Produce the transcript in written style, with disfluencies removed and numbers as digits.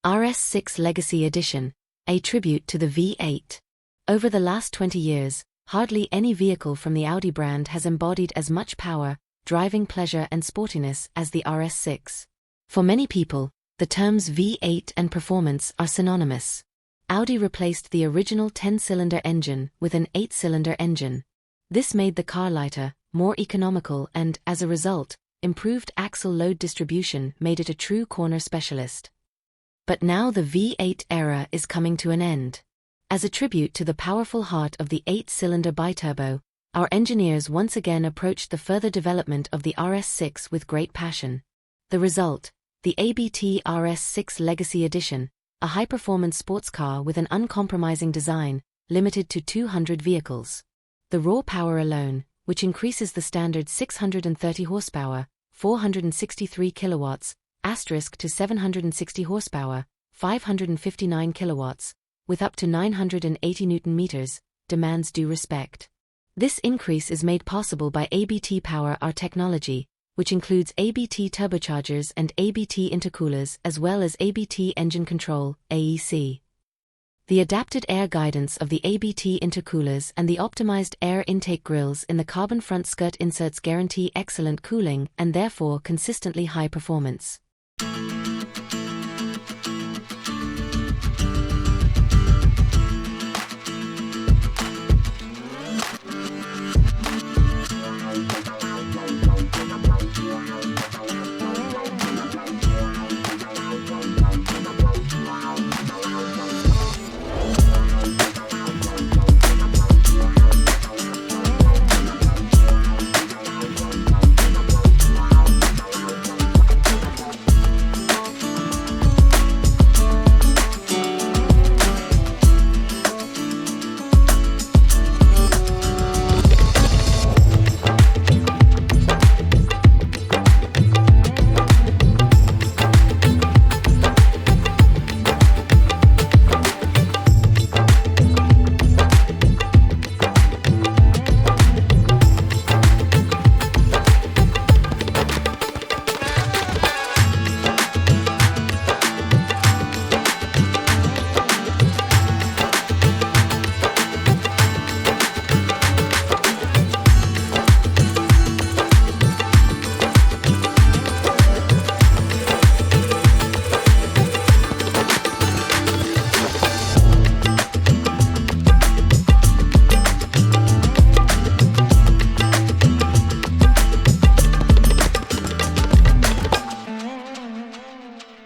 RS6 Legacy Edition, a tribute to the V8. Over the last 20 years, hardly any vehicle from the Audi brand has embodied as much power, driving pleasure and sportiness as the RS6. For many people, the terms V8 and performance are synonymous. Audi replaced the original 10-cylinder engine with an 8-cylinder engine. This made the car lighter, more economical and, as a result, improved axle load distribution made it a true corner specialist. But now the V8 era is coming to an end. As a tribute to the powerful heart of the 8-cylinder biturbo, our engineers once again approached the further development of the RS6 with great passion. The result, the ABT RS6 Legacy Edition, a high-performance sports car with an uncompromising design, limited to 200 vehicles. The raw power alone, which increases the standard 630 horsepower, 463 kilowatts, to 760 horsepower, 559 kilowatts, with up to 980 Newton-meters, demands due respect. This increase is made possible by ABT Power R technology, which includes ABT turbochargers and ABT intercoolers as well as ABT Engine Control, AEC. The adapted air guidance of the ABT intercoolers and the optimized air intake grills in the carbon front skirt inserts guarantee excellent cooling and therefore consistently high performance.